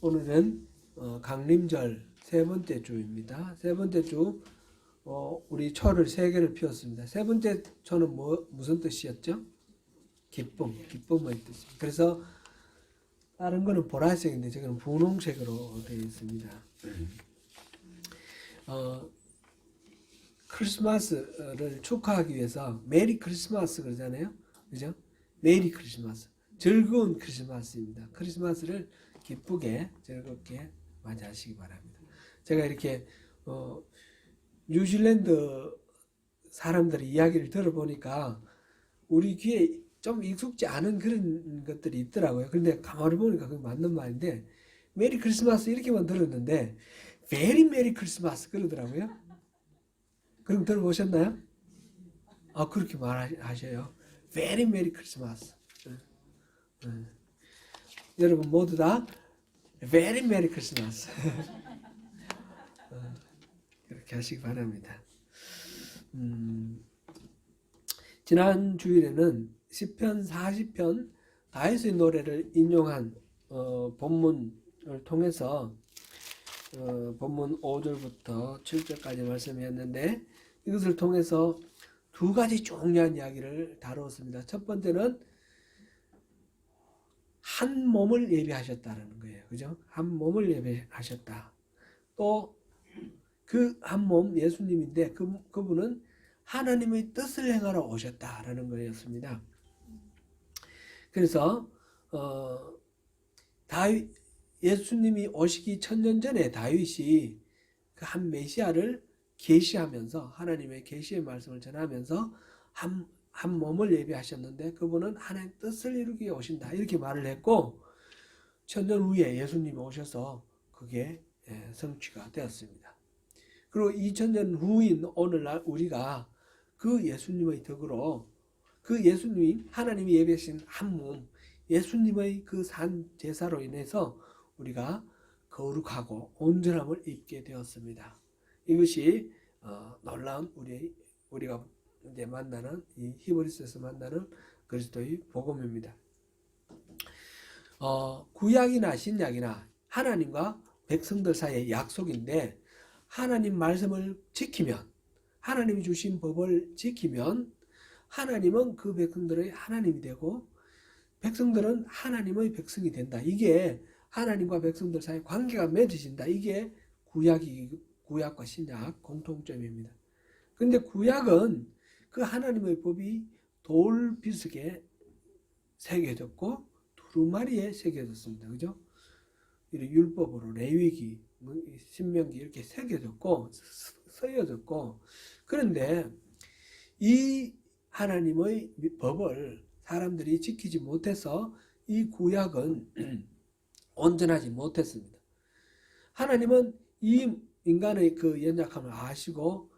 오늘은 강림절 세 번째 주입니다. 세 번째 주 우리 초를 세 개를 피웠습니다. 세 번째 초는 무슨 뜻이었죠? 기쁨의 뜻입니다. 그래서 다른 거는 보라색인데 지금 분홍색으로 되어 있습니다. 크리스마스를 축하하기 위해서 메리 크리스마스 그러잖아요. 그죠? 메리 크리스마스. 즐거운 크리스마스입니다. 크리스마스를 기쁘게 즐겁게 맞이하시기 바랍니다. 제가 이렇게 뉴질랜드 사람들의 이야기를 들어보니까 우리 귀에 좀 익숙지 않은 그런 것들이 있더라고요. 그런데 가만히 보니까 그게 맞는 말인데 메리 크리스마스 이렇게만 들었는데 베리 메리 크리스마스 그러더라고요. 그럼 들어보셨나요? 그렇게 말하셔요. 베리 메리 크리스마스. 여러분 모두 다 베리 메리 크리스마스. 그렇게 하시기 바랍니다. 지난 주일에는 시편 40편 다윗의 노래를 인용한 본문을 통해서 본문 5절부터 7절까지 말씀이었는데 이것을 통해서 두 가지 중요한 이야기를 다루었습니다. 첫 번째는 한 몸을 예배하셨다는 거예요. 그죠? 한 몸을 예배하셨다. 또 그 한 몸 예수님인데 그분은 하나님의 뜻을 행하러 오셨다라는 거였습니다. 그래서 예수님이 오시기 1000년 전에 다윗이 그 한 메시아를 계시하면서 하나님의 계시의 말씀을 전하면서 한 몸을 예배하셨는데 그분은 하나님의 뜻을 이루기 위해 오신다 이렇게 말을 했고 1000년 후에 예수님이 오셔서 그게 성취가 되었습니다. 그리고 2000년 후인 오늘날 우리가 그 예수님의 덕으로 그 예수님 하나님이 예배하신 한 몸 예수님의 그 산 제사로 인해서 우리가 거룩하고 온전함을 입게 되었습니다. 이것이 놀라운 우리가 이제 만나는 이 히브리서에서 만나는 그리스도의 복음입니다. 구약이나 신약이나 하나님과 백성들 사이의 약속인데 하나님 말씀을 지키면 하나님이 주신 법을 지키면 하나님은 그 백성들의 하나님이 되고 백성들은 하나님의 백성이 된다. 이게 하나님과 백성들 사이 관계가 맺어진다. 이게 구약과 신약 공통점입니다. 근데 구약은 그 하나님의 법이 돌비석에 새겨졌고 두루마리에 새겨졌습니다. 그죠? 율법으로 레위기, 신명기 이렇게 새겨졌고 쓰여졌고 그런데 이 하나님의 법을 사람들이 지키지 못해서 이 구약은 온전하지 못했습니다. 하나님은 이 인간의 그 연약함을 아시고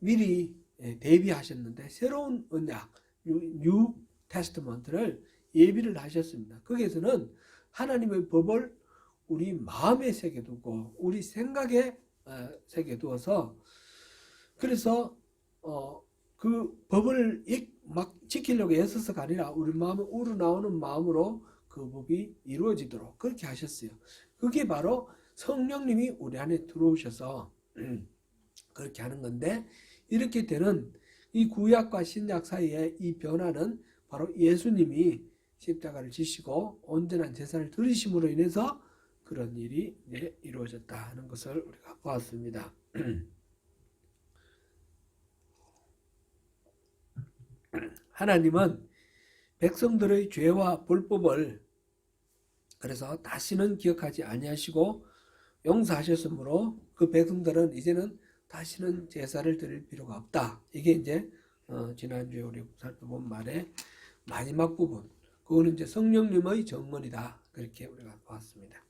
미리 대비하셨는데 새로운 언약, 뉴 테스트먼트를 예비를 하셨습니다. 거기에서는 하나님의 법을 우리 마음에 새겨두고 우리 생각에 새겨두어서 그래서 그 법을 막 지키려고 애써서가 아니라 우리 마음에 우러나오는 마음으로 그 법이 이루어지도록 그렇게 하셨어요. 그게 바로 성령님이 우리 안에 들어오셔서 그렇게 하는 건데 이렇게 되는 이 구약과 신약 사이의 이 변화는 바로 예수님이 십자가를 지시고 온전한 제사를 드리심으로 인해서 그런 일이 이루어졌다 하는 것을 우리가 보았습니다. 하나님은 백성들의 죄와 불법을 그래서 다시는 기억하지 아니하시고 용서하셨으므로 그 백성들은 이제는 다시는 제사를 드릴 필요가 없다. 이게 이제 지난주에 우리 살펴본 말의 마지막 부분. 그거는 이제 성령님의 정언이다. 그렇게 우리가 보았습니다.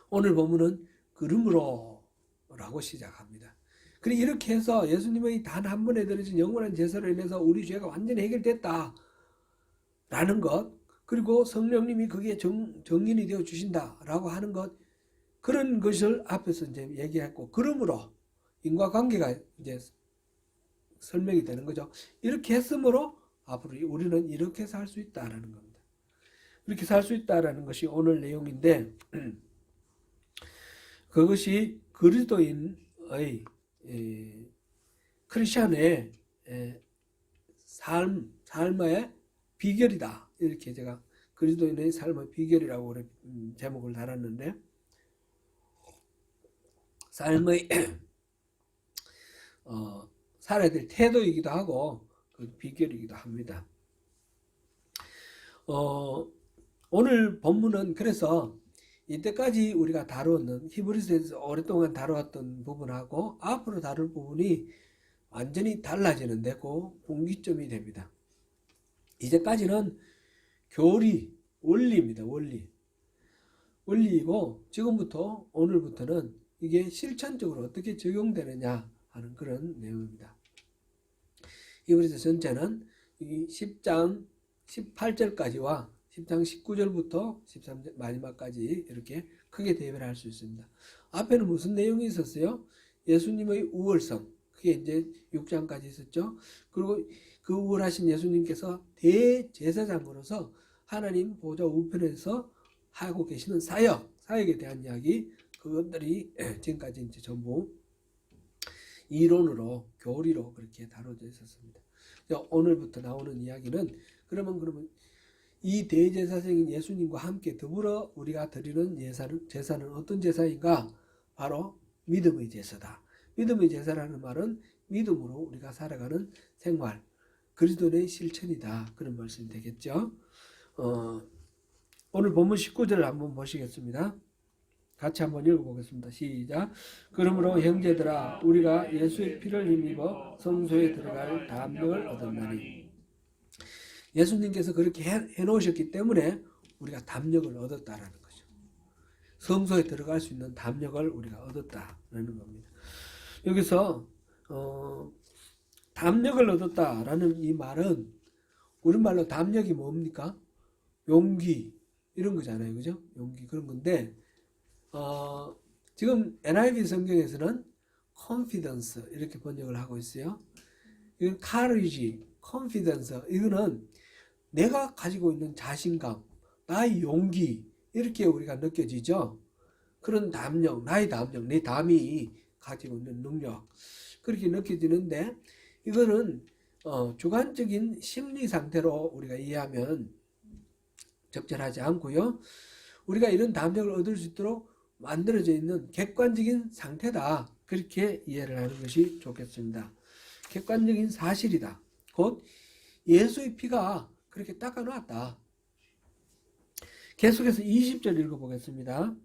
오늘 본문은 그러므로 라고 시작합니다. 그리고 이렇게 해서 예수님의 단 한 번에 드려진 영원한 제사로 인해서 우리 죄가 완전히 해결됐다 라는 것 그리고 성령님이 그게 정인이 되어 주신다라고 하는 것 그런 것을 앞에서 이제 얘기했고 그러므로 인과관계가 이제 설명이 되는 거죠. 이렇게 했으므로 앞으로 우리는 이렇게 살 수 있다라는 겁니다. 이렇게 살 수 있다라는 것이 오늘 내용인데 그것이 그리스도인의 크리스천의 삶의 비결이다. 이렇게 제가 그리스도인의 삶의 비결이라고 제목을 달았는데, 삶의 살아야 될 태도이기도 하고 그 비결이기도 합니다. 오늘 본문은 그래서 이때까지 우리가 다루었던 히브리서에서 오랫동안 다루었던 부분하고 앞으로 다룰 부분이 완전히 달라지는 데고 분기점이 됩니다. 이제까지는 교리, 원리입니다. 원리이고 지금부터 오늘부터는 이게 실천적으로 어떻게 적용되느냐 하는 그런 내용입니다. 히브리서 전체는 10장 18절까지와 10장 19절부터 13절 마지막까지 이렇게 크게 대별을 할 수 있습니다. 앞에는 무슨 내용이 있었어요? 예수님의 우월성, 그게 이제 6장까지 있었죠. 그리고 그 우월하신 예수님께서 대제사장으로서 하나님 보좌 우편에서 하고 계시는 사역에 대한 이야기, 그것들이 지금까지 이제 전부 이론으로, 교리로 그렇게 다뤄져 있었습니다. 오늘부터 나오는 이야기는 그러면 이 대제사장인 예수님과 함께 더불어 우리가 드리는 제사는 어떤 제사인가? 바로 믿음의 제사다. 믿음의 제사라는 말은 믿음으로 우리가 살아가는 생활, 그리스도의 실천이다. 그런 말씀이 되겠죠. 오늘 본문 19절을 한번 보시겠습니다. 같이 한번 읽어보겠습니다. 시작. 그러므로 형제들아, 우리가 예수의 피를 힘입어 성소에 들어갈 담력을 얻었나니. 예수님께서 그렇게 해놓으셨기 때문에 우리가 담력을 얻었다라는 거죠. 성소에 들어갈 수 있는 담력을 우리가 얻었다라는 겁니다. 여기서 담력을 얻었다라는 이 말은 우리말로 담력이 뭡니까? 용기 이런 거잖아요. 그죠? 용기 그런 건데 지금 NIV 성경에서는 confidence 이렇게 번역을 하고 있어요. 이건 courage, confidence 이거는 내가 가지고 있는 자신감, 나의 용기 이렇게 우리가 느껴지죠. 그런 담력, 나의 담력, 내 담이 가지고 있는 능력 그렇게 느껴지는데 이거는 주관적인 심리 상태로 우리가 이해하면 적절하지 않고요. 우리가 이런 담력을 얻을 수 있도록 만들어져 있는 객관적인 상태다. 그렇게 이해를 하는 것이 좋겠습니다. 객관적인 사실이다. 곧 예수의 피가 그렇게 닦아놨다. 계속해서 20절 읽어보겠습니다.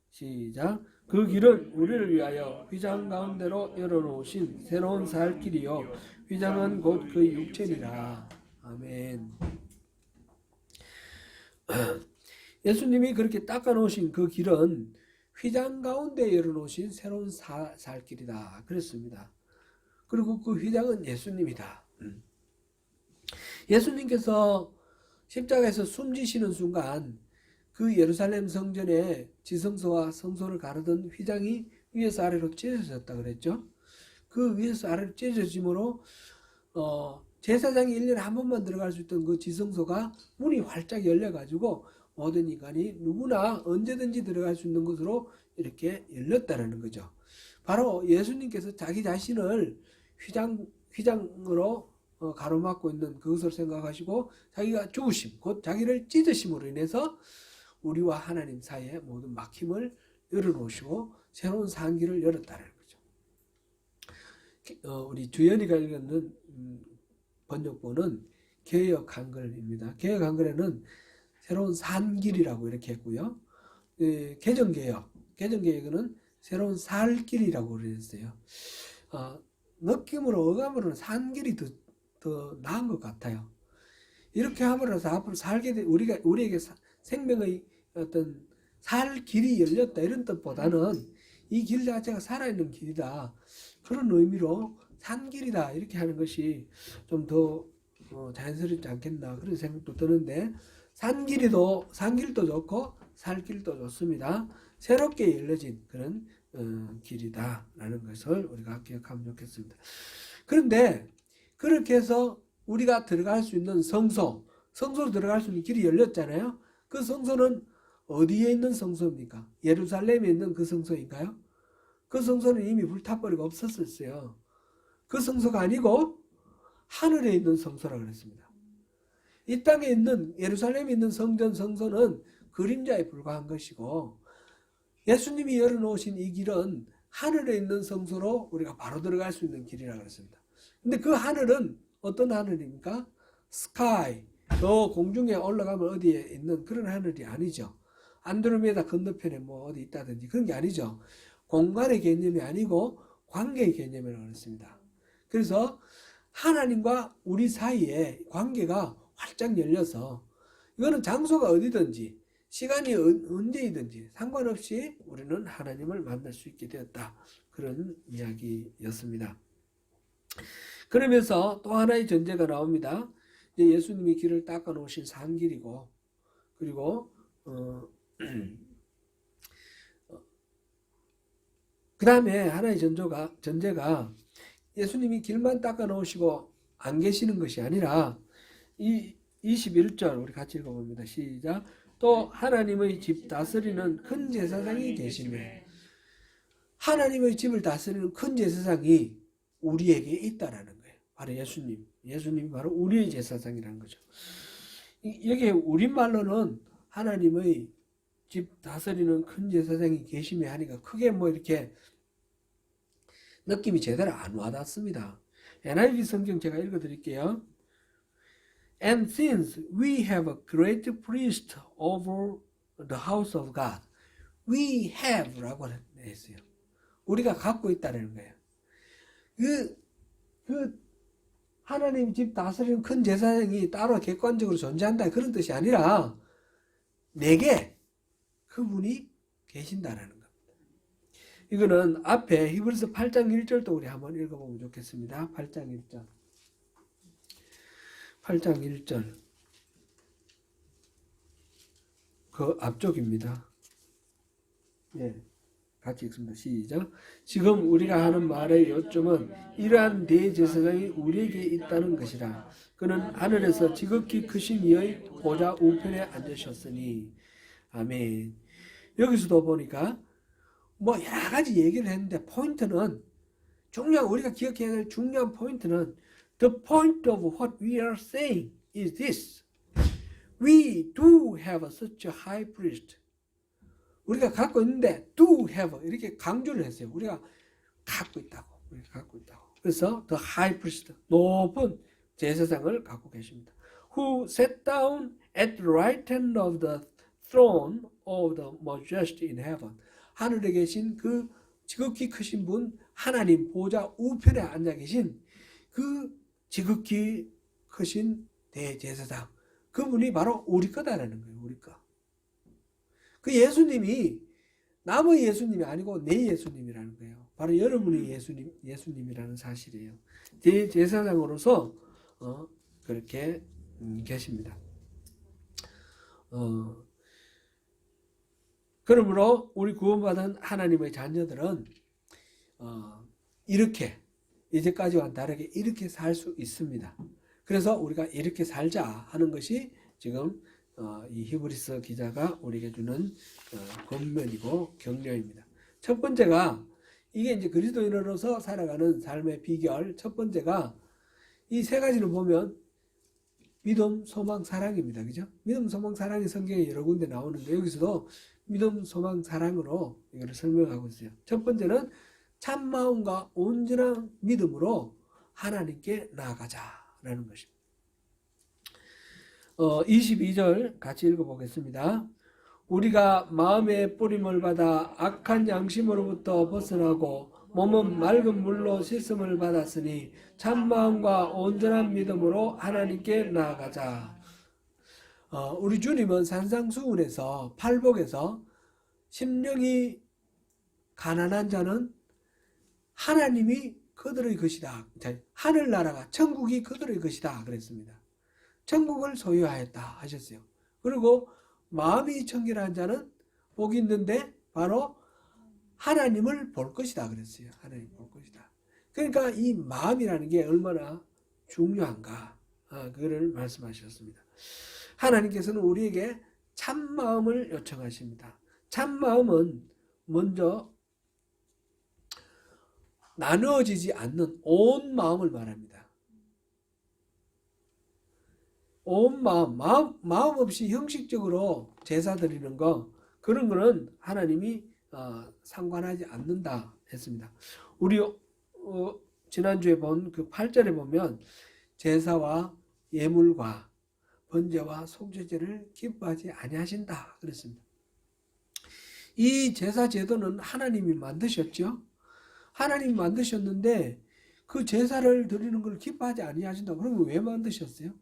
시작. 그 길은 우리를 위하여 휘장 가운데로 열어놓으신 새로운 살 길이요 휘장은 곧 그 육체니라. 아멘. 예수님이 그렇게 닦아놓으신 그 길은 휘장 가운데 열어놓으신 새로운 살 길이다. 그랬습니다. 그리고 그 휘장은 예수님이다. 예수님께서 십자가에서 숨지시는 순간 그 예루살렘 성전의 지성소와 성소를 가르던 휘장이 위에서 아래로 찢어졌다 그랬죠. 그 위에서 아래로 찢어짐으로 제사장이 1년에 한 번만 들어갈 수 있던 그 지성소가 문이 활짝 열려가지고 모든 인간이 누구나 언제든지 들어갈 수 있는 것으로 이렇게 열렸다는 거죠. 바로 예수님께서 자기 자신을 휘장으로 가로막고 있는 그것을 생각하시고 자기가 죽으심, 곧 자기를 찢으심으로 인해서 우리와 하나님 사이에 모든 막힘을 열어놓으시고 새로운 산길을 열었다는 거죠. 우리 주연이가 읽는 번역본은 개역 한글입니다. 개역 한글에는 새로운 산길이라고 이렇게 했고요. 개정개역은 새로운 살길이라고 그랬어요. 느낌으로 어감으로는 산길이 더 나은 것 같아요. 이렇게 함으로써 앞으로 살게 돼 우리에게 생명의 어떤 살 길이 열렸다 이런 뜻보다는 이 길 자체가 살아있는 길이다 그런 의미로 산길이다 이렇게 하는 것이 좀 더 자연스럽지 않겠나 그런 생각도 드는데 산길도 좋고 살길도 좋습니다. 새롭게 열려진 그런 길이다라는 것을 우리가 기억하면 좋겠습니다. 그런데 그렇게 해서 우리가 들어갈 수 있는 성소로 들어갈 수 있는 길이 열렸잖아요. 그 성소는 어디에 있는 성소입니까? 예루살렘에 있는 그 성소인가요? 그 성소는 이미 불타버리고 없었었어요. 그 성소가 아니고 하늘에 있는 성소라고 그랬습니다. 이 땅에 있는 예루살렘에 있는 성전 성소는 그림자에 불과한 것이고 예수님이 열어놓으신 이 길은 하늘에 있는 성소로 우리가 바로 들어갈 수 있는 길이라고 그랬습니다. 근데 그 하늘은 어떤 하늘입니까? 스카이, 저 공중에 올라가면 어디에 있는 그런 하늘이 아니죠. 안드로메다 건너편에 뭐 어디 있다든지 그런 게 아니죠. 공간의 개념이 아니고 관계의 개념이라고 했습니다. 그래서 하나님과 우리 사이에 관계가 활짝 열려서 이거는 장소가 어디든지 시간이 언제이든지 상관없이 우리는 하나님을 만날 수 있게 되었다. 그런 이야기였습니다. 그러면서 또 하나의 전제가 나옵니다. 예수님이 길을 닦아 놓으신 산길이고 그리고 그 다음에 하나의 전제가 예수님이 길만 닦아 놓으시고 안 계시는 것이 아니라 이 21절 우리 같이 읽어봅니다. 시작. 또 하나님의 집 다스리는 큰 제사장이 계시네. 하나님의 집을 다스리는 큰 제사장이 우리에게 있다라는 거예요. 바로 예수님. 예수님이 바로 우리의 제사장이라는 거죠. 여기 우리말로는 하나님의 집 다스리는 큰 제사장이 계시며 하니까 크게 뭐 이렇게 느낌이 제대로 안 와닿습니다. NIV 성경 제가 읽어드릴게요. And since we have a great priest over the house of God, we have 라고 했어요. 우리가 갖고 있다는 거예요. 하나님 집 다스리는 큰 제사장이 따로 객관적으로 존재한다 그런 뜻이 아니라 내게 그분이 계신다라는 겁니다. 이거는 앞에 히브리서 8장 1절도 우리 한번 읽어보면 좋겠습니다. 8장 1절. 8장 1절. 그 앞쪽입니다. 네, 같이 읽습니다. 시작. 지금 우리가 하는 말의 요점은 이러한 대제사장이 우리에게 있다는 것이라. 그는 하늘에서 지극히 크신 이의 보좌 우편에 앉으셨으니. 아멘. 여기서도 보니까 뭐 여러 가지 얘기를 했는데 포인트는 우리가 기억해야 될 중요한 포인트는 The point of what we are saying is this. We do have such a high priest. 우리가 갖고 있는데 do have 이렇게 강조를 했어요. 우리가 갖고 있다고. 그래서 the high priest 높은 제사장을 갖고 계십니다. Who sat down at the right hand of the throne of the majesty in heaven. 하늘에 계신 그 지극히 크신 분 하나님 보좌 우편에 앉아 계신 그 지극히 크신 대제사장 그분이 바로 우리 거다라는 거예요. 우리 거. 그 예수님이 남의 예수님이 아니고 내 예수님이라는 거예요. 바로 여러분의 예수님이라는 사실이에요. 대제사장으로서 그렇게 계십니다. 그러므로 우리 구원받은 하나님의 자녀들은 이렇게 이제까지와는 다르게 이렇게 살 수 있습니다. 그래서 우리가 이렇게 살자 하는 것이 지금 이 히브리서 기자가 우리에게 주는 권면이고 격려입니다. 첫 번째가 이게 이제 그리스도인으로서 살아가는 삶의 비결. 첫 번째가 이 세 가지를 보면 믿음, 소망, 사랑입니다. 그죠? 믿음, 소망, 사랑이 성경에 여러 군데 나오는데 여기서도 믿음, 소망, 사랑으로 이거를 설명하고 있어요. 첫 번째는 참 마음과 온전한 믿음으로 하나님께 나아가자라는 것입니다. 22절 같이 읽어보겠습니다. 우리가 마음의 뿌림을 받아 악한 양심으로부터 벗어나고 몸은 맑은 물로 씻음을 받았으니 참 마음과 온전한 믿음으로 하나님께 나아가자. 우리 주님은 산상수훈에서 팔복에서 심령이 가난한 자는 하나님이 그들의 것이다. 하늘나라가 천국이 그들의 것이다 그랬습니다. 천국을 소유하였다 하셨어요. 그리고 마음이 청결한 자는 복이 있는데 바로 하나님을 볼 것이다 그랬어요. 하나님 볼 것이다. 그러니까 이 마음이라는 게 얼마나 중요한가 그거를 말씀하셨습니다. 하나님께서는 우리에게 참 마음을 요청하십니다. 참 마음은 먼저 나누어지지 않는 온 마음을 말합니다. 온 마음 없이 형식적으로 제사 드리는 거, 그런 거는 하나님이 상관하지 않는다 했습니다. 우리 지난주에 본 그 8절에 보면 제사와 예물과 번제와 속죄제를 기뻐하지 아니하신다 그랬습니다. 이 제사 제도는 하나님이 만드셨죠. 하나님이 만드셨는데 그 제사를 드리는 걸 기뻐하지 아니하신다. 그러면 왜 만드셨어요?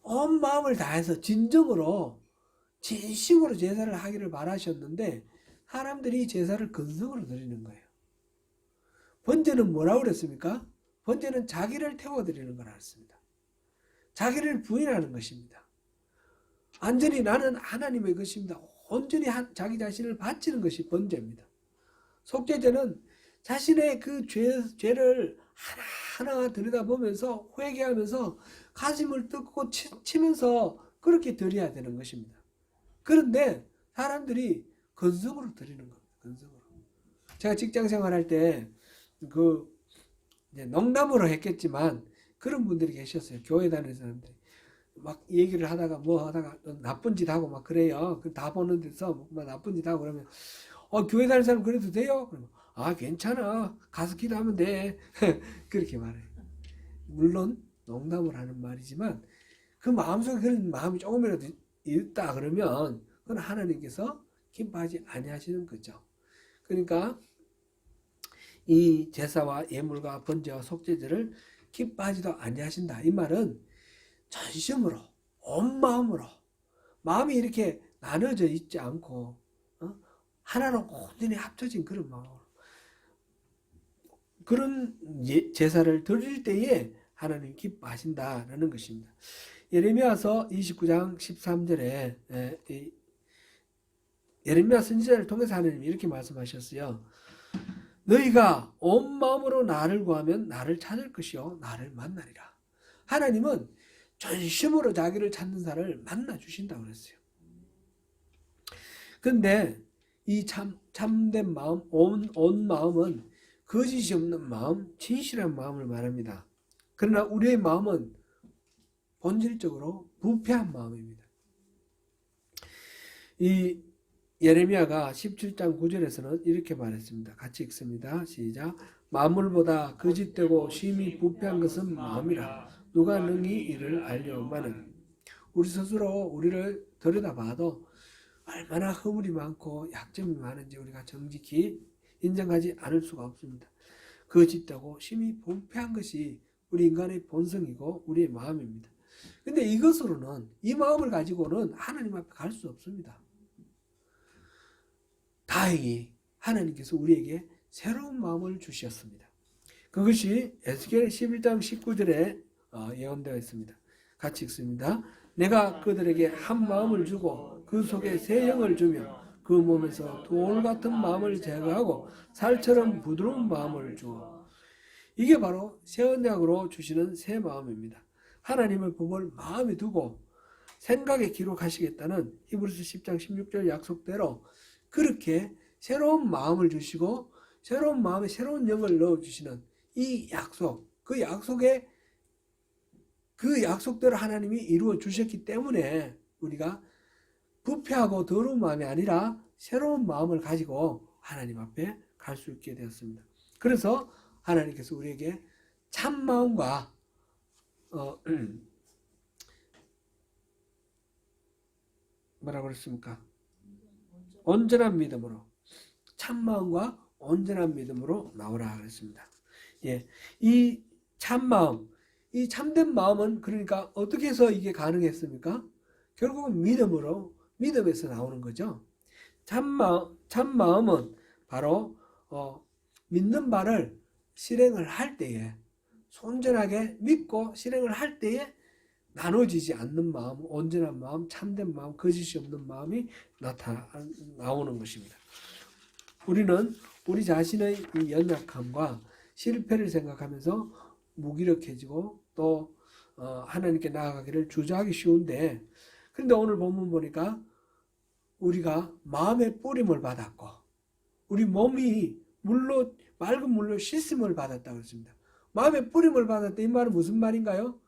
온 마음을 다해서 진정으로 진심으로 제사를 하기를 바라셨는데 사람들이 제사를 근성으로 드리는 거예요. 번제는 뭐라고 그랬습니까? 번제는 자기를 태워드리는 거라 했습니다. 자기를 부인하는 것입니다. 완전히 나는 하나님의 것입니다. 온전히 자기 자신을 바치는 것이 번제입니다. 속죄제는 자신의 그 죄를 하나하나 들여다보면서 회개하면서 가슴을 뜯고 치면서 그렇게 드려야 되는 것입니다. 그런데 사람들이 근성으로 드리는 겁니다. 근성으로. 제가 직장 생활할 때 이제 농담으로 했겠지만 그런 분들이 계셨어요. 교회 다니는 사람들이. 막 얘기를 하다가 나쁜 짓 하고 막 그래요. 다 보는 데서 막 나쁜 짓 하고 그러면 교회 다니는 사람 그래도 돼요? 그러면 괜찮아. 가서 기도하면 돼. 그렇게 말해요. 물론 농담을 하는 말이지만 그 마음속에 그런 마음이 조금이라도 있다 그러면 그건 하나님께서 기뻐하지 아니하시는 거죠. 그러니까 이 제사와 예물과 번제와 속죄제를 기뻐하지도 아니하신다. 이 말은 전심으로 온 마음으로 마음이 이렇게 나눠져 있지 않고 하나로 온전히 합쳐진 그런 마음으로 그런 제사를 드릴 때에 하나님 기뻐하신다라는 것입니다. 예레미야서 29장 13절에 예레미야 선지자를 통해서 하나님이 이렇게 말씀하셨어요. 너희가 온 마음으로 나를 구하면 나를 찾을 것이요 나를 만나리라. 하나님은 전심으로 자기를 찾는 자를 만나 주신다고 그랬어요. 근데 이 참된 마음, 온 마음은 거짓이 없는 마음, 진실한 마음을 말합니다. 그러나 우리의 마음은 본질적으로 부패한 마음입니다. 이 예레미야가 17장 9절에서는 이렇게 말했습니다. 같이 읽습니다. 시작. 만물보다 거짓되고 심히 부패한 것은 마음이라 누가 능히 이를 알려오마는. 우리 스스로 우리를 들여다봐도 얼마나 허물이 많고 약점이 많은지 우리가 정직히 인정하지 않을 수가 없습니다. 거짓되고 심히 부패한 것이 우리 인간의 본성이고 우리의 마음입니다. 근데 이것으로는 이 마음을 가지고는 하나님 앞에 갈 수 없습니다. 다행히 하나님께서 우리에게 새로운 마음을 주셨습니다. 그것이 에스겔 11장 19절에 예언되어 있습니다. 같이 읽습니다. 내가 그들에게 한 마음을 주고 그 속에 새 영을 주며 그 몸에서 돌 같은 마음을 제거하고 살처럼 부드러운 마음을 주어. 이게 바로 새 언약으로 주시는 새 마음입니다. 하나님의 법을 마음에 두고 생각에 기록하시겠다는 히브리서 10장 16절 약속대로 그렇게 새로운 마음을 주시고 새로운 마음에 새로운 영을 넣어주시는 이 약속, 그 약속대로 하나님이 이루어 주셨기 때문에 우리가 부패하고 더러운 마음이 아니라 새로운 마음을 가지고 하나님 앞에 갈 수 있게 되었습니다. 그래서 하나님께서 우리에게 참 마음과 뭐라고 그랬습니까? 온전한 믿음으로, 참 마음과 온전한 믿음으로 나오라 그랬습니다. 예, 이 참 마음, 이 참된 마음은 그러니까 어떻게 해서 이게 가능했습니까? 결국은 믿음에서 나오는 거죠. 참 마음은 바로 믿는 바를 실행을 할 때에 손전하게 믿고 실행을 할 때에 나눠지지 않는 마음, 온전한 마음, 참된 마음, 거짓이 없는 마음이 나오는 것입니다. 우리는 우리 자신의 이 연약함과 실패를 생각하면서 무기력해지고 또 하나님께 나아가기를 주저하기 쉬운데, 그런데 오늘 본문 보니까 우리가 마음의 뿌림을 받았고 우리 몸이 물로 맑은 물로 씻음을 받았다고 했습니다. 마음에 뿌림을 받았다 이 말은 무슨 말인가요?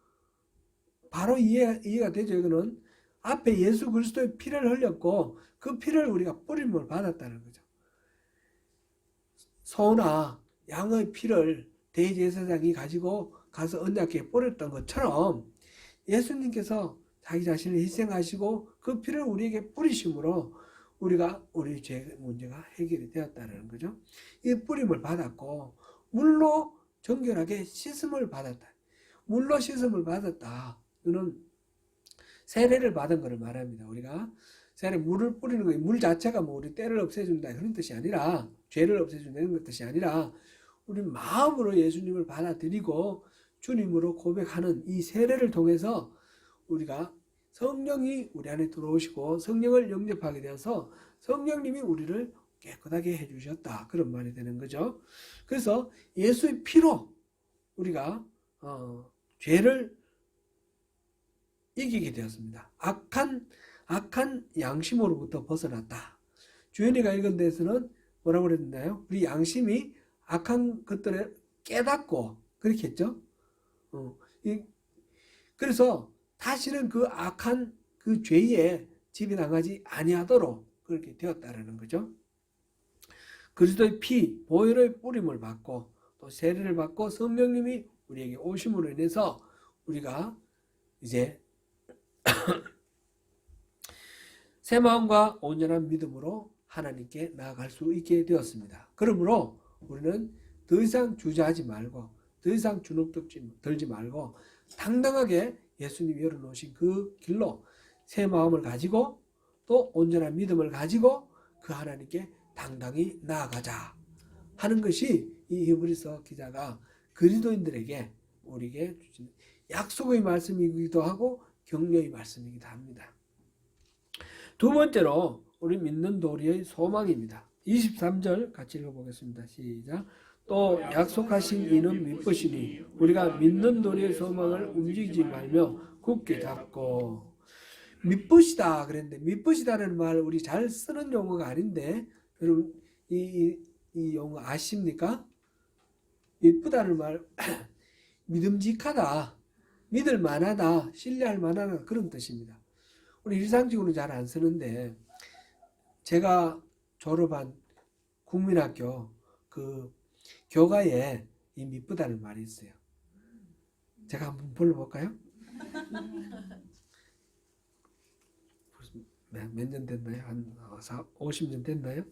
바로 이해가 되죠. 이거는 앞에 예수 그리스도의 피를 흘렸고 그 피를 우리가 뿌림을 받았다는 거죠. 소나 양의 피를 대제사장이 가지고 가서 언약궤에 뿌렸던 것처럼 예수님께서 자기 자신을 희생하시고 그 피를 우리에게 뿌리심으로 우리가 우리 죄 문제가 해결이 되었다는 거죠. 이 뿌림을 받았고 물로 정결하게 씻음을 받았다. 물로 씻음을 받았다. 이는 세례를 받은 것을 말합니다. 우리가 세례 물을 뿌리는 거예요. 물 자체가 뭐 우리 때를 없애준다 그런 뜻이 아니라 죄를 없애준다는 뜻이 아니라 우리 마음으로 예수님을 받아들이고 주님으로 고백하는 이 세례를 통해서 우리가 성령이 우리 안에 들어오시고 성령을 영접하게 되어서 성령님이 우리를 깨끗하게 해주셨다. 그런 말이 되는 거죠. 그래서 예수의 피로 우리가 죄를 이기게 되었습니다. 악한 양심으로부터 벗어났다. 주연이가 읽은 데서는 뭐라고 그랬나요? 우리 양심이 악한 것들을 깨닫고 그렇게 했죠. 그래서 다시는 그 악한 그 죄에 지배당하지 아니하도록 그렇게 되었다라는 거죠. 그리스도의 피, 보혈의 뿌림을 받고 또 세례를 받고 성령님이 우리에게 오심으로 인해서 우리가 이제 새 마음과 온전한 믿음으로 하나님께 나아갈 수 있게 되었습니다. 그러므로 우리는 더 이상 주저하지 말고 더 이상 주눅 들지 말고 당당하게 예수님이 열어놓으신 그 길로 새 마음을 가지고 또 온전한 믿음을 가지고 그 하나님께 당당히 나아가자 하는 것이 이 히브리서 기자가 그리스도인들에게 우리에게 주신 약속의 말씀이기도 하고 격려의 말씀이기도 합니다. 두 번째로 우리 믿는 도리의 소망입니다. 23절 같이 읽어보겠습니다. 시작. 또 약속하신 이는 믿으시니 우리가 믿는 도리의 소망을 움직이지 말며 굳게 잡고. 믿으시다 그랬는데 믿으시다는 말 우리 잘 쓰는 용어가 아닌데 여러분 이 용어 아십니까? 예쁘다는 말 믿음직하다, 믿을 만하다, 신뢰할 만하다 그런 뜻입니다. 우리 일상적으로 잘 안 쓰는데 제가 졸업한 국민학교 그 교가에 이 믿쁘다는 말이 있어요. 제가 한번 불러볼까요? 몇 년 됐나요? 한 50년 됐나요?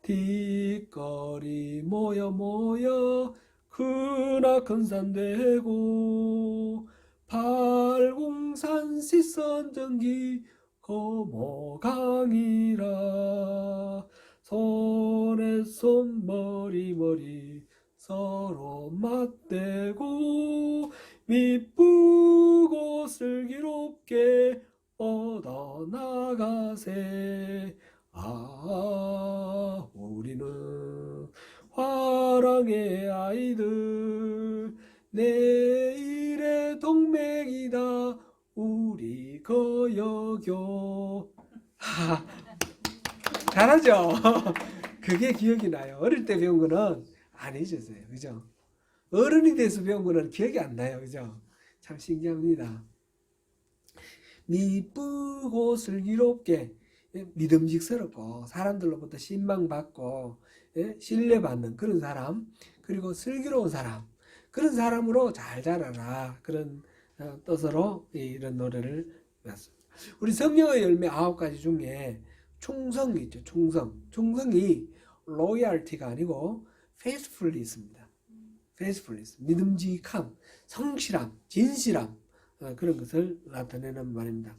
뒷거리 모여 크나큰 산 되고 팔공산 시선전기 거모강이라 손에 손 머리 서로 맞대고 미쁘고 슬기롭게 뻗어나가세. 우리는 화랑의 아이들 내일의 동맥이다 우리 거여교. 잘하죠? 그게 기억이 나요. 어릴 때 배운 거는 안 잊었어요. 그죠? 어른이 돼서 배운 거는 기억이 안 나요. 그죠? 참 신기합니다. 미쁘고 슬기롭게 믿음직스럽고 사람들로부터 신망받고 신뢰받는 그런 사람, 그리고 슬기로운 사람, 그런 사람으로 잘 자라라 그런 뜻으로 이런 노래를 배웠습니다. 우리 성령의 열매 9가지 중에 충성이 있죠. 충성이 loyalty가 아니고 faithfulness입니다. faithfulness, 믿음직함, 성실함, 진실함 그런 것을 나타내는 말입니다.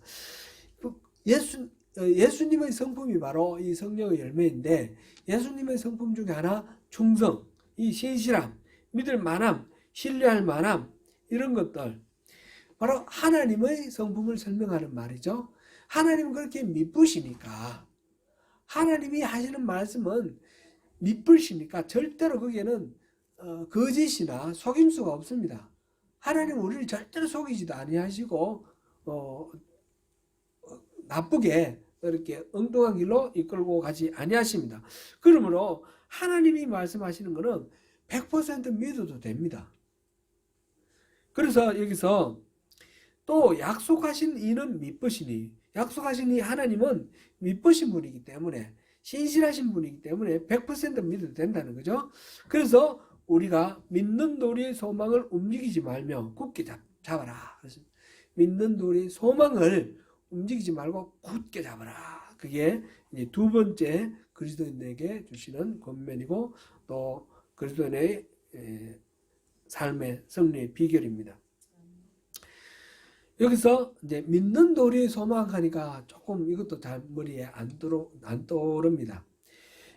예수님의 성품이 바로 이 성령의 열매인데 예수님의 성품 중에 하나 충성, 이 신실함, 믿을 만함, 신뢰할 만함 이런 것들 바로 하나님의 성품을 설명하는 말이죠. 하나님은 그렇게 미쁘시니까 하나님이 하시는 말씀은 미쁘시니까 절대로 거기에는 거짓이나 속임수가 없습니다. 하나님은 우리를 절대로 속이지도 아니하시고 나쁘게 이렇게 엉뚱한 길로 이끌고 가지 아니하십니다. 그러므로 하나님이 말씀하시는 것은 100% 믿어도 됩니다. 그래서 여기서 또 약속하신 이는 믿으시니, 약속하신 이 하나님은 믿으신 분이기 때문에, 신실하신 분이기 때문에 100% 믿어도 된다는 거죠. 그래서 우리가 믿는 도리의 소망을 움직이지 말며 굳게 잡아라. 그래서 믿는 도리의 소망을 움직이지 말고 굳게 잡아라. 그게 이제 두 번째 그리스도인에게 주시는 권면이고 또 그리스도인의 삶의 승리의 비결입니다. 여기서 이제 믿는 도리의 소망하니까 조금 이것도 잘 머리에 안 떠오릅니다.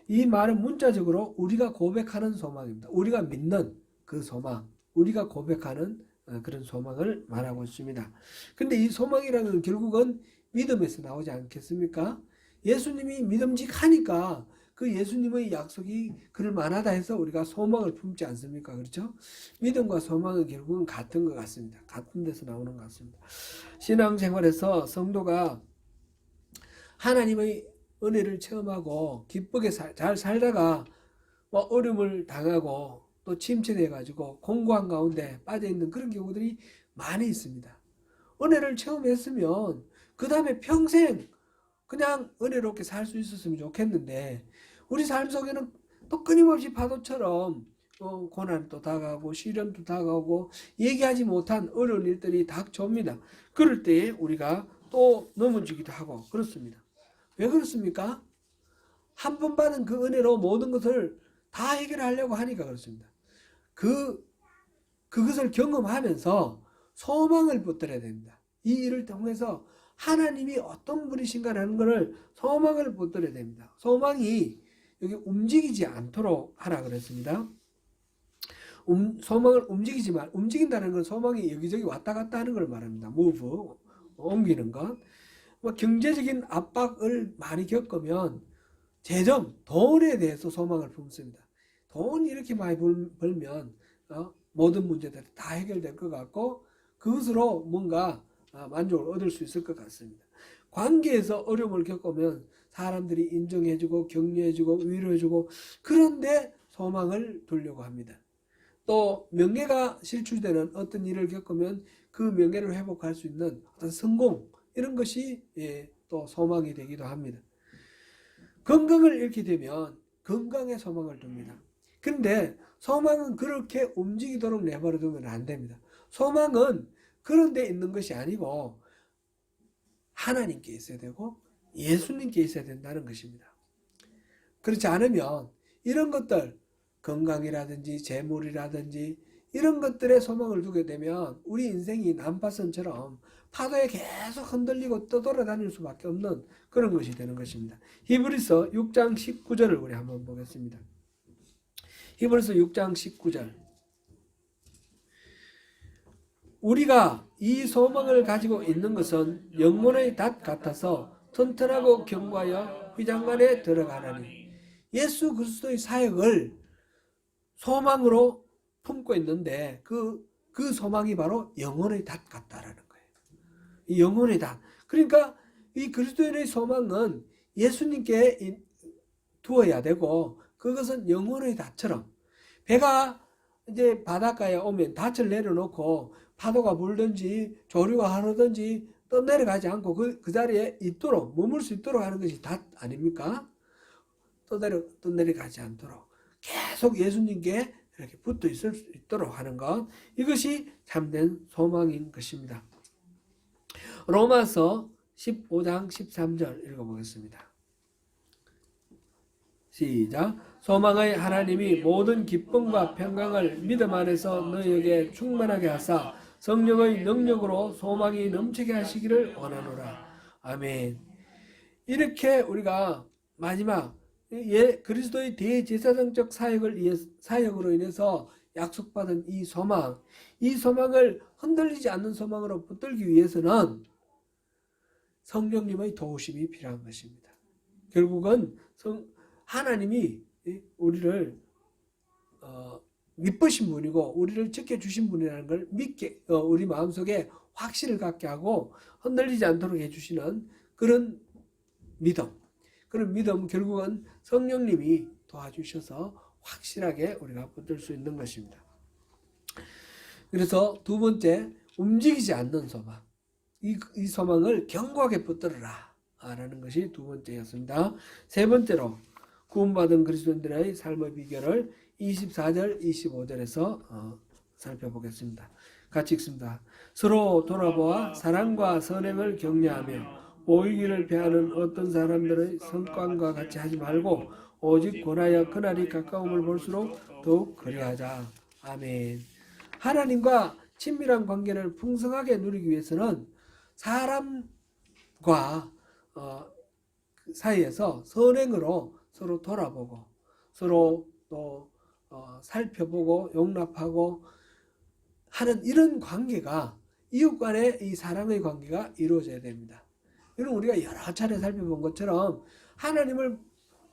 이 말은 문자적으로 우리가 고백하는 소망입니다. 우리가 믿는 그 소망, 우리가 고백하는 그런 소망을 말하고 있습니다. 근데 이 소망이라는 건 결국은 믿음에서 나오지 않겠습니까? 예수님이 믿음직하니까 그 예수님의 약속이 그럴 만하다 해서 우리가 소망을 품지 않습니까? 그렇죠? 믿음과 소망은 결국은 같은 것 같습니다. 같은 데서 나오는 것 같습니다. 신앙생활에서 성도가 하나님의 은혜를 체험하고 기쁘게 잘 살다가 뭐 어려움을 당하고 또 침체돼가지고 공고한 가운데 빠져있는 그런 경우들이 많이 있습니다. 은혜를 체험했으면 그 다음에 평생 그냥 은혜롭게 살 수 있었으면 좋겠는데 우리 삶 속에는 또 끊임없이 파도처럼 고난도 다가오고 시련도 다가오고 얘기하지 못한 어려운 일들이 닥쳐옵니다. 그럴 때 우리가 또 넘어지기도 하고 그렇습니다. 왜 그렇습니까? 한 번 받은 그 은혜로 모든 것을 다 해결하려고 하니까 그렇습니다. 그것을 경험하면서 소망을 붙들어야 됩니다. 이 일을 통해서 하나님이 어떤 분이신가라는 것을 소망을 붙들어야 됩니다. 소망이 여기 움직이지 않도록 하라 그랬습니다. 소망을 움직인다는 건 소망이 여기저기 왔다 갔다 하는 걸 말합니다. move, 옮기는 것. 뭐 경제적인 압박을 많이 겪으면 재정, 돈에 대해서 소망을 품습니다. 돈 이렇게 많이 벌면 모든 문제들이 다 해결될 것 같고 그것으로 뭔가 만족을 얻을 수 있을 것 같습니다. 관계에서 어려움을 겪으면 사람들이 인정해주고 격려해주고 위로해주고 그런데 소망을 두려고 합니다. 또 명예가 실추되는 어떤 일을 겪으면 그 명예를 회복할 수 있는 어떤 성공 이런 것이 또 소망이 되기도 합니다. 건강을 잃게 되면 건강에 소망을 둡니다. 근데 소망은 그렇게 움직이도록 내버려 두면 안 됩니다. 소망은 그런 데 있는 것이 아니고 하나님께 있어야 되고 예수님께 있어야 된다는 것입니다. 그렇지 않으면 이런 것들 건강이라든지 재물이라든지 이런 것들에 소망을 두게 되면 우리 인생이 난파선처럼 파도에 계속 흔들리고 떠돌아다닐 수밖에 없는 그런 것이 되는 것입니다. 히브리서 6장 19절을 우리 한번 보겠습니다. 히브리서 6장 19절 우리가 이 소망을 가지고 있는 것은 영혼의 닷 같아서 튼튼하고 견고하여 휘장간에 들어가나니 예수 그리스도의 사역을 소망으로 품고 있는데 그 소망이 바로 영혼의 닷 같다라는 거예요. 이 영혼의 닷. 그러니까 이 그리스도인의 소망은 예수님께 두어야 되고 그것은 영혼의 닷처럼 배가 이제 바닷가에 오면 닷을 내려놓고 파도가 불든지 조류가 흐르든지 떠내려가지 않고 그 자리에 있도록 머물 수 있도록 하는 것이 닷 아닙니까? 떠내려가지 않도록 계속 예수님께 이렇게 붙어 있을 수 있도록 하는 것 이것이 참된 소망인 것입니다. 로마서 15장 13절 읽어보겠습니다. 시작. 소망의 하나님이 모든 기쁨과 평강을 믿음 안에서 너희에게 충만하게 하사 성령의 능력으로 소망이 넘치게 하시기를 원하노라. 아멘. 이렇게 우리가 마지막 그리스도의 대제사장적 사역으로 인해서 약속받은 이 소망을 흔들리지 않는 소망으로 붙들기 위해서는 성령님의 도우심이 필요한 것입니다. 결국은 하나님이 우리를 믿으신 분이고 우리를 지켜주신 분이라는 걸 믿게 우리 마음속에 확신을 갖게 하고 흔들리지 않도록 해주시는 그런 믿음. 그런 믿음 결국은 성령님이 도와주셔서 확실하게 우리가 붙들 수 있는 것입니다. 그래서 두 번째, 움직이지 않는 소망. 이 소망을 견고하게 붙들어라 라는 것이 두 번째였습니다. 세 번째로 구원받은 그리스도인들의 삶의 비결을 24절, 25절에서 살펴보겠습니다. 같이 읽습니다. 서로 돌아보아 사랑과 선행을 격려하며 오이기를 배하는 어떤 사람들의 성관과 같이 하지 말고 오직 권하여 그날이 가까움을 볼수록 더욱 그리하자. 아멘. 하나님과 친밀한 관계를 풍성하게 누리기 위해서는 사람과 사이에서 선행으로 서로 돌아보고 서로 또 살펴보고 용납하고 하는 이런 관계가 이웃 간의 이 사랑의 관계가 이루어져야 됩니다. 이런 우리가 여러 차례 살펴본 것처럼 하나님을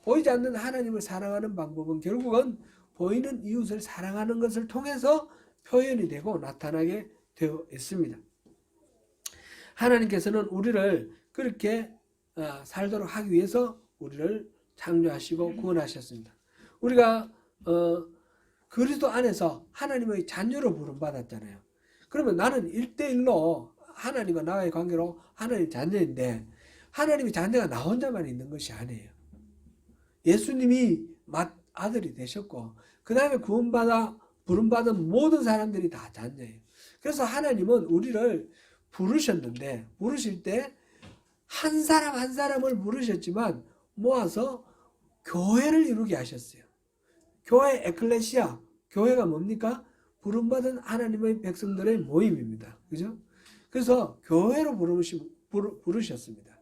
보이지 않는 하나님을 사랑하는 방법은 결국은 보이는 이웃을 사랑하는 것을 통해서 표현이 되고 나타나게 되어 있습니다. 하나님께서는 우리를 그렇게 살도록 하기 위해서 우리를 창조하시고 구원하셨습니다. 우리가 그리스도 안에서 하나님의 자녀로 부름받았잖아요. 그러면 나는 1대1로 하나님과 나의 관계로 하나님의 자녀인데 하나님의 자녀가 나 혼자만 있는 것이 아니에요. 예수님이 아들이 되셨고 그 다음에 구원받아 부름받은 모든 사람들이 다 자녀예요. 그래서 하나님은 우리를 부르셨는데 부르실 때 한 사람 한 사람을 부르셨지만 모아서 교회를 이루게 하셨어요. 교회 에클레시아, 교회가 뭡니까? 부름받은 하나님의 백성들의 모임입니다. 그죠? 그래서 교회로 부르셨습니다.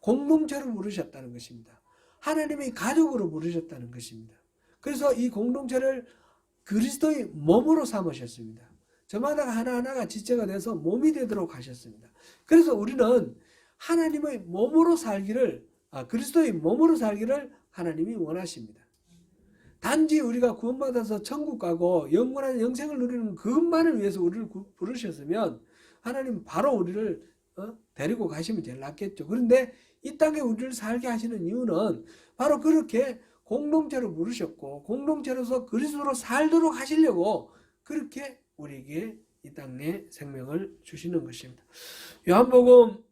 공동체로 부르셨다는 것입니다. 하나님의 가족으로 부르셨다는 것입니다. 그래서 이 공동체를 그리스도의 몸으로 삼으셨습니다. 저마다 하나하나가 지체가 돼서 몸이 되도록 하셨습니다. 그래서 우리는 하나님의 몸으로 살기를, 그리스도의 몸으로 살기를 하나님이 원하십니다. 단지 우리가 구원받아서 천국 가고 영원한 영생을 누리는 그것만을 위해서 우리를 부르셨으면 하나님 바로 우리를 데리고 가시면 제일 낫겠죠. 그런데 이 땅에 우리를 살게 하시는 이유는 바로 그렇게 공동체로 부르셨고 공동체로서 그리스도로 살도록 하시려고 그렇게 우리에게 이 땅에 생명을 주시는 것입니다. 요한복음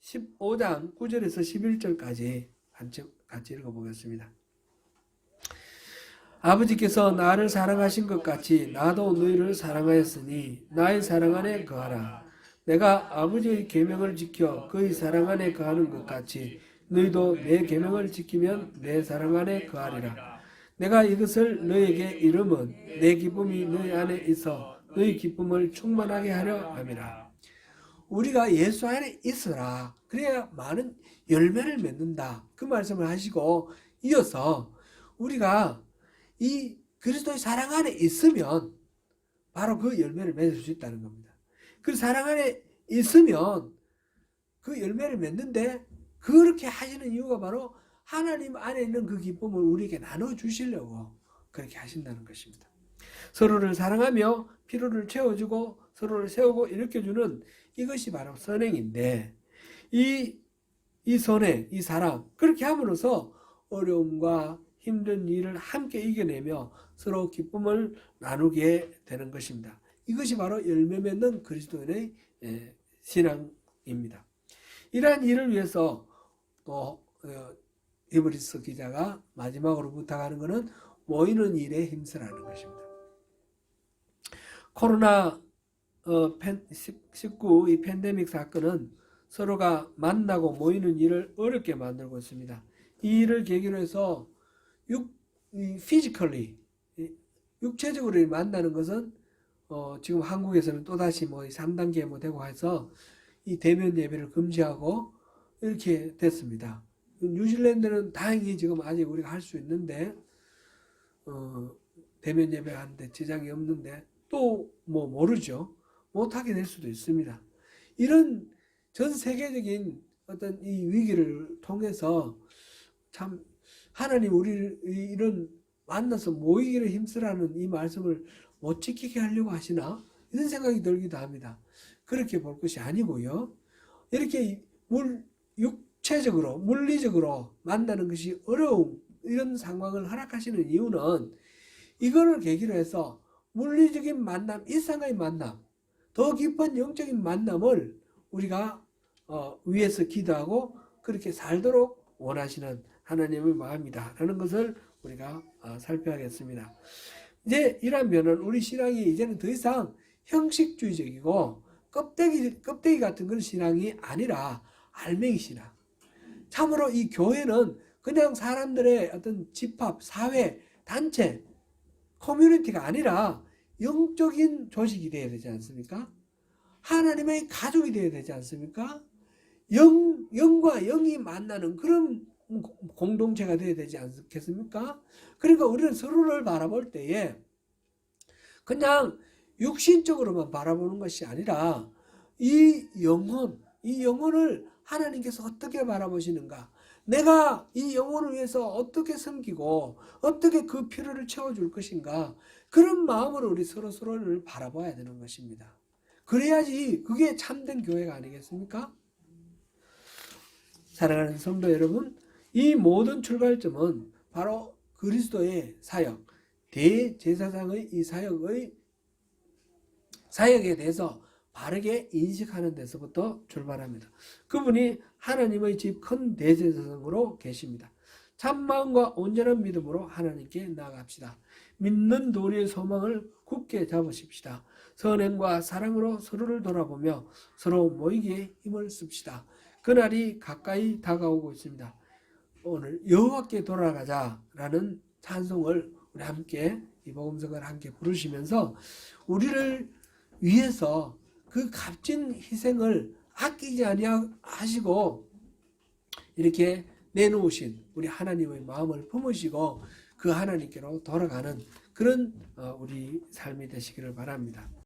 15장 9절에서 11절까지 같이 읽어보겠습니다. 아버지께서 나를 사랑하신 것 같이 나도 너희를 사랑하였으니 나의 사랑 안에 거하라. 내가 아버지의 계명을 지켜 그의 사랑 안에 거하는 것 같이 너희도 내 계명을 지키면 내 사랑 안에 거하리라. 내가 이것을 너희에게 이름은 내 기쁨이 너희 안에 있어 너희 기쁨을 충만하게 하려 함이라. 우리가 예수 안에 있어라. 그래야 많은 열매를 맺는다. 그 말씀을 하시고 이어서 우리가 이 그리스도의 사랑 안에 있으면 바로 그 열매를 맺을 수 있다는 겁니다. 그 사랑 안에 있으면 그 열매를 맺는데 그렇게 하시는 이유가 바로 하나님 안에 있는 그 기쁨을 우리에게 나눠주시려고 그렇게 하신다는 것입니다. 서로를 사랑하며 필요를 채워주고 서로를 세우고 일으켜주는 이것이 바로 선행인데 이 선행, 이 사랑 그렇게 함으로써 어려움과 힘든 일을 함께 이겨내며 서로 기쁨을 나누게 되는 것입니다. 이것이 바로 열매 맺는 그리스도인의 신앙입니다. 이러한 일을 위해서 또 히브리서 기자가 마지막으로 부탁하는 것은 모이는 일에 힘쓰라는 것입니다. 코로나 19 이 팬데믹 사건은 서로가 만나고 모이는 일을 어렵게 만들고 있습니다. 이 일을 계기로 해서 피지컬리 육체적으로 만나는 것은 지금 한국에서는 또다시 3단계 되고 해서 이 대면 예배를 금지하고 이렇게 됐습니다. 뉴질랜드는 다행히 지금 아직 우리가 할 수 있는데 대면 예배하는데 지장이 없는데 또 모르죠. 못하게 될 수도 있습니다. 이런 전 세계적인 어떤 이 위기를 통해서 참 하나님 우리를 이런 만나서 모이기를 힘쓰라는 이 말씀을 못 지키게 하려고 하시나 이런 생각이 들기도 합니다. 그렇게 볼 것이 아니고요. 이렇게 육체적으로 물리적으로 만나는 것이 어려운 이런 상황을 허락하시는 이유는 이거를 계기로 해서 물리적인 만남, 일상의 만남, 더 깊은 영적인 만남을 우리가 위해서 기도하고 그렇게 살도록 원하시는 하나님의 마음이다 라는 것을 우리가 살펴야겠습니다. 이제 이러면은 우리 신앙이 이제는 더 이상 형식주의적이고 껍데기 같은 그런 신앙이 아니라 알맹이 신앙. 참으로 이 교회는 그냥 사람들의 어떤 집합, 사회, 단체, 커뮤니티가 아니라 영적인 조직이 되어야 되지 않습니까? 하나님의 가족이 되어야 되지 않습니까? 영과 영이 만나는 그런 공동체가 되어야 되지 않겠습니까? 그러니까 우리는 서로를 바라볼 때에 그냥 육신적으로만 바라보는 것이 아니라 이 영혼을 하나님께서 어떻게 바라보시는가? 내가 이 영혼을 위해서 어떻게 섬기고 어떻게 그 필요를 채워줄 것인가? 그런 마음으로 우리 서로를 바라봐야 되는 것입니다. 그래야지 그게 참된 교회가 아니겠습니까? 사랑하는 성도 여러분, 이 모든 출발점은 바로 그리스도의 사역, 대제사장의 이 사역에 대해서 바르게 인식하는 데서부터 출발합니다. 그분이 하나님의 집 큰 대제사장으로 계십니다. 참마음과 온전한 믿음으로 하나님께 나아갑시다. 믿는 도리의 소망을 굳게 잡으십시다. 선행과 사랑으로 서로를 돌아보며 서로 모이기에 힘을 씁시다. 그날이 가까이 다가오고 있습니다. 오늘 여호와께 돌아가자라는 찬송을 우리 함께 이 복음성을 함께 부르시면서 우리를 위해서 그 값진 희생을 아끼지 아니하시고 이렇게 내놓으신 우리 하나님의 마음을 품으시고 그 하나님께로 돌아가는 그런 우리 삶이 되시기를 바랍니다.